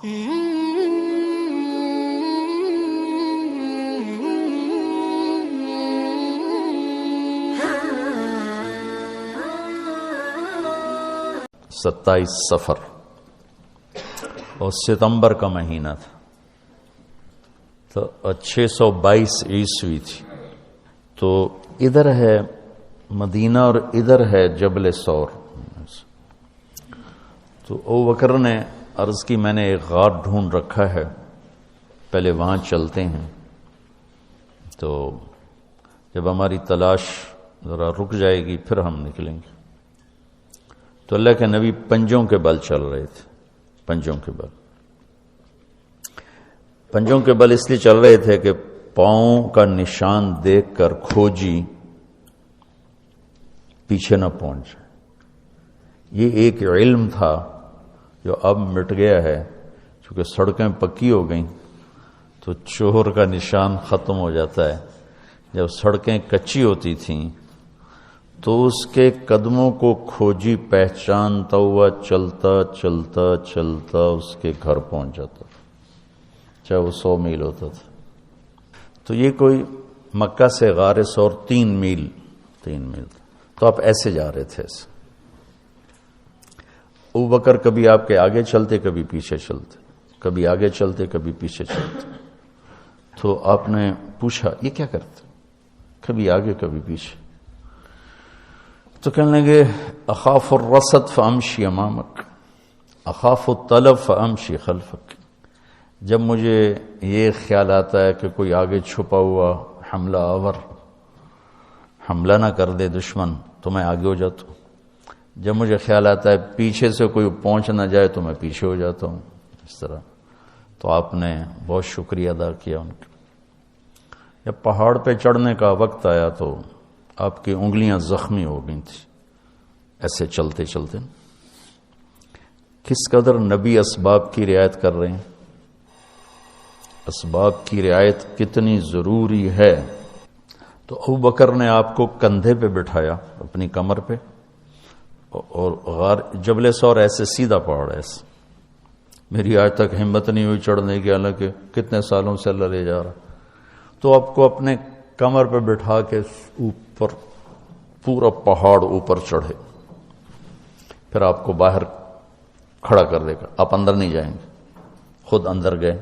ستائیس سفر اور ستمبر کا مہینہ تھا، تو 622 عیسوی تھی. تو ادھر ہے مدینہ اور ادھر ہے جبل ثور. تو ابو بکر نے عرض کی میں نے ایک غار ڈھونڈ رکھا ہے، پہلے وہاں چلتے ہیں، تو جب ہماری تلاش ذرا رک جائے گی پھر ہم نکلیں گے. تو اللہ کے نبی پنجوں کے بل چل رہے تھے. پنجوں کے بل اس لیے چل رہے تھے کہ پاؤں کا نشان دیکھ کر کھوجی پیچھے نہ پہنچ جائے. یہ ایک علم تھا جو اب مٹ گیا ہے، چونکہ سڑکیں پکی ہو گئیں تو چور کا نشان ختم ہو جاتا ہے. جب سڑکیں کچی ہوتی تھیں تو اس کے قدموں کو کھوجی پہچانتا ہوا چلتا چلتا چلتا اس کے گھر پہنچ جاتا، چاہے وہ 100 میل ہوتا تھا. تو یہ کوئی مکہ سے غار ثور 3 میل تھا. تو آپ ایسے جا رہے تھے. ایسے ابو بکر کبھی آپ کے آگے چلتے، کبھی پیچھے چلتے، کبھی آگے چلتے، کبھی پیچھے چلتے. تو آپ نے پوچھا یہ کیا کرتے؟ کبھی آگے کبھی پیچھے. تو کہنے لگے اخاف الرصد فامشی امامک، اخاف الطلب فامشی خلفک. جب مجھے یہ خیال آتا ہے کہ کوئی آگے چھپا ہوا حملہ آور حملہ نہ کر دے دشمن تو میں آگے ہو جاتا ہوں. جب مجھے خیال آتا ہے پیچھے سے کوئی پہنچ نہ جائے تو میں پیچھے ہو جاتا ہوں. اس طرح. تو آپ نے بہت شکریہ ادا کیا ان کا. جب پہاڑ پہ چڑھنے کا وقت آیا تو آپ کی انگلیاں زخمی ہو گئی تھیں ایسے چلتے چلتے. کس قدر نبی اسباب کی رعایت کر رہے ہیں. اسباب کی رعایت کتنی ضروری ہے. تو ابو بکر نے آپ کو کندھے پہ بٹھایا اپنی کمر پہ، اور غار جبل ثور ایسے سیدھا پہاڑ ہے. ایسے میری آج تک ہمت نہیں ہوئی چڑھنے کی، حالانکہ کتنے سالوں سے اللہ لے جا رہا. تو آپ کو اپنے کمر پہ بٹھا کے اوپر پورا پہاڑ اوپر چڑھے، پھر آپ کو باہر کھڑا کر دے گا. آپ اندر نہیں جائیں گے. خود اندر گئے،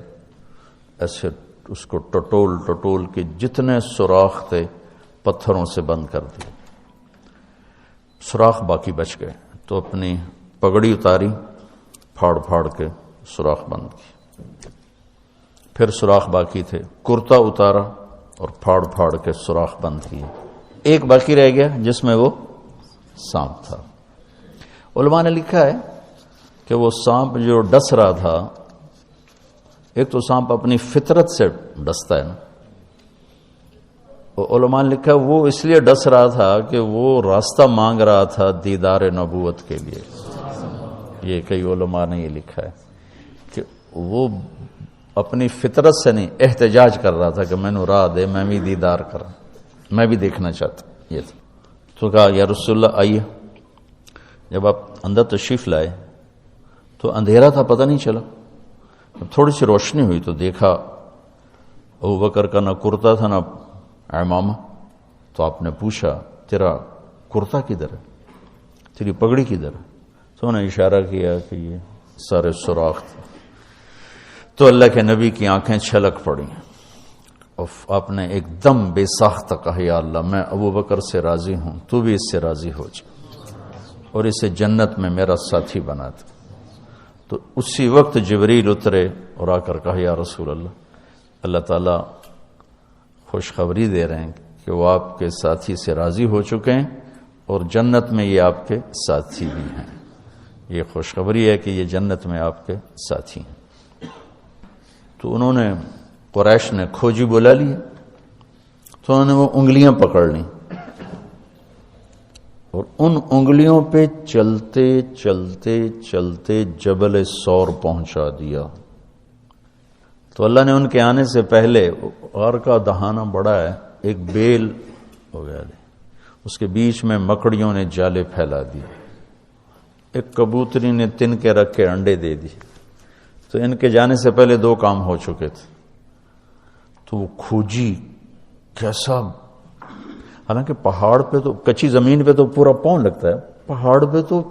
ایسے اس کو ٹٹول کے جتنے سوراخ تھے پتھروں سے بند کر دیے. سوراخ باقی بچ گئے. تو اپنی پگڑی اتاری، پھاڑ کے سوراخ بند کی. پھر سوراخ باقی تھے، کرتا اتارا اور پھاڑ کے سوراخ بند کیے. ایک باقی رہ گیا جس میں وہ سانپ تھا. علماء نے لکھا ہے کہ وہ سانپ جو ڈس رہا تھا، ایک تو سانپ اپنی فطرت سے ڈستا ہے نا. علماء نے لکھا وہ اس لیے ڈس رہا تھا کہ وہ راستہ مانگ رہا تھا دیدار نبوت کے لیے. یہ کئی علماء نے یہ لکھا ہے کہ وہ اپنی فطرت سے نہیں، احتجاج کر رہا تھا کہ میں نے راہ دے، میں بھی دیدار کرا، میں بھی دیکھنا چاہتا. یہ تھا. تو کہا یا رسول اللہ آئیے. جب آپ اندر تشریف لائے تو اندھیرا تھا، پتہ نہیں چلا. تھوڑی سی روشنی ہوئی تو دیکھا ابو بکر کا نہ کرتا تھا نہ عمامہ. تو آپ نے پوچھا تیرا کرتا کدھر ہے، تیری پگڑی کدھر ہے؟ تو انہوں نے اشارہ کیا کہ یہ سارے سوراخ تھے. تو اللہ کے نبی کی آنکھیں چھلک پڑی اور آپ نے ایک دم بے ساختہ کہا یا اللہ میں ابو بکر سے راضی ہوں، تو بھی اس سے راضی ہو جا اور اسے جنت میں میرا ساتھی بنا دے. تو اسی وقت جبریل اترے اور آ کر کہا یا رسول اللہ، اللہ تعالیٰ خوشخبری دے رہے ہیں کہ وہ آپ کے ساتھی سے راضی ہو چکے ہیں اور جنت میں یہ آپ کے ساتھی بھی ہیں. یہ خوشخبری ہے کہ یہ جنت میں آپ کے ساتھی ہیں. تو انہوں نے قریش نے کھوجی بلا لی، تو انہوں نے وہ انگلیاں پکڑ لیں اور ان انگلیوں پہ چلتے چلتے چلتے جبل ثور پہنچا دیا. تو اللہ نے ان کے آنے سے پہلے غار کا دہانہ بڑا ہے، ایک بیل ہو گیا، اس کے بیچ میں مکڑیوں نے جالے پھیلا دیے. ایک کبوتری نے تن کے رکھ کے انڈے دے دی. تو ان کے جانے سے پہلے 2 کام ہو چکے تھے. تو وہ کھوجی کیسا، حالانکہ پہاڑ پہ تو کچی زمین پہ تو پورا پاؤں لگتا ہے، پہاڑ پہ تو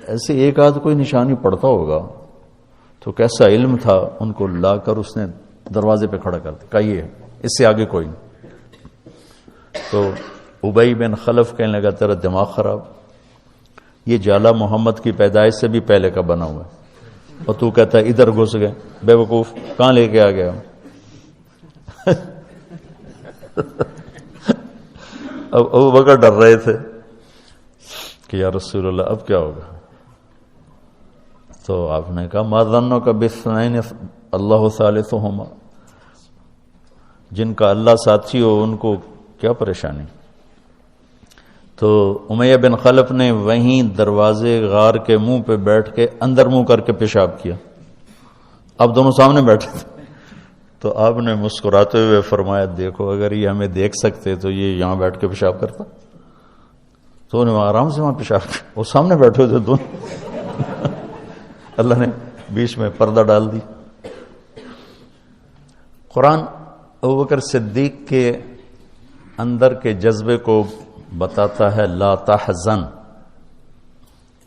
ایسے ایک آدھ کوئی نشانی پڑتا ہوگا. تو کیسا علم تھا، ان کو لا کر اس نے دروازے پہ کھڑا کر دیا، کہا یہ اس سے آگے کوئی نہیں. تو ابی بن خلف کہنے لگا تیرا دماغ خراب، یہ جالا محمد کی پیدائش سے بھی پہلے کا بنا ہوا ہے، اور تو کہتا ہے ادھر گھس گئے، بے وقوف کہاں لے کے آ گیا. اب ابو بکر ڈر رہے تھے کہ یا رسول اللہ اب کیا ہوگا. تو آپ نے کہا ما ظنک باثنین اللہ ثالثہما، جن کا اللہ ساتھی ہو ان کو کیا پریشانی. تو امیہ بن خلف نے وہیں دروازے غار کے منہ پہ بیٹھ کے اندر منہ کر کے پیشاب کیا. اب دونوں سامنے بیٹھے تھے. تو آپ نے مسکراتے ہوئے فرمایا دیکھو اگر یہ ہمیں دیکھ سکتے تو یہ یہاں بیٹھ کے پیشاب کرتا. تو انہوں نے آرام سے وہاں پیشاب کیا، وہ سامنے بیٹھے تھے دونوں. اللہ نے بیچ میں پردہ ڈال دی. قرآن ابوبکر صدیق کے اندر کے جذبے کو بتاتا ہے. لا تحزن،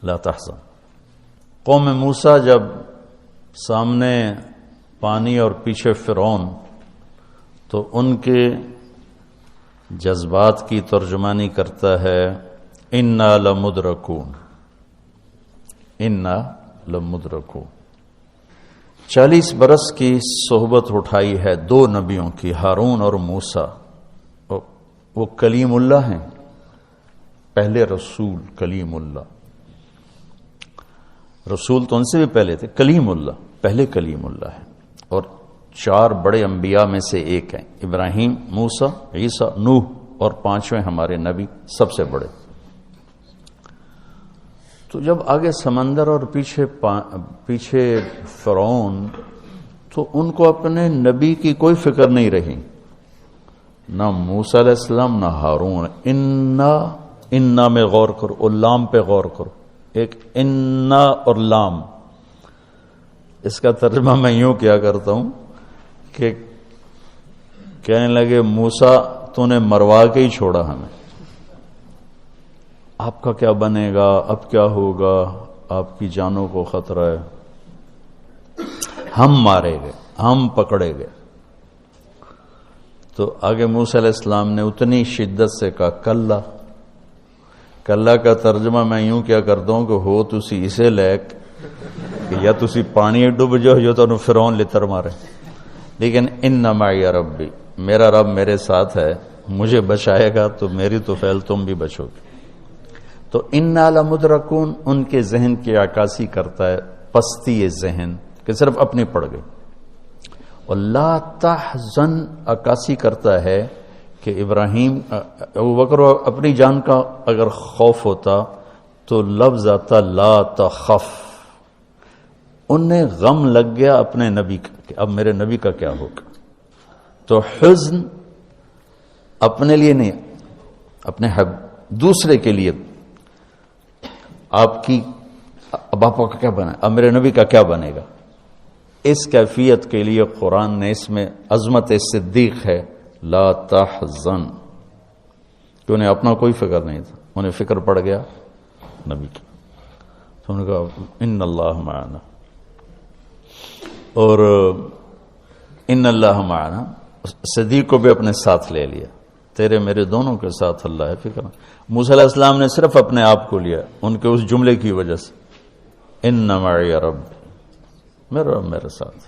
لا تحزن. قوم موسیٰ جب سامنے پانی اور پیچھے فرعون، تو ان کے جذبات کی ترجمانی کرتا ہے انا لمدرکون، انا لمدرکون. 40 برس کی صحبت اٹھائی ہے 2 نبیوں کی، ہارون اور موسیٰ. وہ کلیم اللہ ہیں، پہلے رسول کلیم اللہ. رسول تو ان سے بھی پہلے تھے، کلیم اللہ پہلے کلیم اللہ ہے. اور 4 بڑے انبیاء میں سے ایک ہیں، ابراہیم، موسیٰ، عیسیٰ، نوح، اور 5ویں ہمارے نبی سب سے بڑے. تو جب آگے سمندر اور پیچھے فرعون، تو ان کو اپنے نبی کی کوئی فکر نہیں رہی، نہ موسیٰ علیہ السلام نہ ہارون. انا میں غور کرو اور لام پہ غور کرو. ایک انا اور لام، اس کا ترجمہ میں یوں کیا کرتا ہوں کہ کہنے لگے موسیٰ تو نے مروا کے ہی چھوڑا ہمیں، آپ کا کیا بنے گا، اب کیا ہوگا، آپ کی جانوں کو خطرہ ہے، ہم مارے گئے، ہم پکڑے گئے. تو آگے موسیٰ علیہ السلام نے اتنی شدت سے کہا کلا. کلا کا ترجمہ میں یوں کیا کرتا ہوں کہ ہو تسی اسے لائق کہ یا تسی پانی ڈوب جاؤ یا تو فرعون لتر مارے. لیکن ان معی ربی، میرا رب میرے ساتھ ہے، مجھے بچائے گا تو میری تو فعل تم بھی بچو گے. تو انا لمدرکون ان کے ذہن کی عکاسی کرتا ہے، پستی ذہن کہ صرف اپنی پڑ گئی. اور لا تحزن عکاسی کرتا ہے کہ ابراہیم ابوبکر اپنی جان کا اگر خوف ہوتا تو لفظ آتا لا تخف. انہیں غم لگ گیا اپنے نبی کا کہ اب میرے نبی کا کیا ہوگا. تو حزن اپنے لیے نہیں، اپنے دوسرے کے لیے. آپ کی اب آپ کا کیا بنا، اب میرے نبی کا کیا بنے گا. اس کیفیت کے لیے قرآن نے اس میں عظمت صدیق ہے لا تحزن، کہ انہیں اپنا کوئی فکر نہیں تھا، انہیں فکر پڑ گیا نبی کی. تو انہوں نے کہا ان اللہ معنا، اور ان اللہ معنا صدیق کو بھی اپنے ساتھ لے لیا. تیرے میرے دونوں کے ساتھ اللہ ہے، فکر. موسیٰ علیہ السلام نے صرف اپنے آپ کو لیا ان کے اس جملے کی وجہ سے، ان معی رب، میرا رب میرے ساتھ.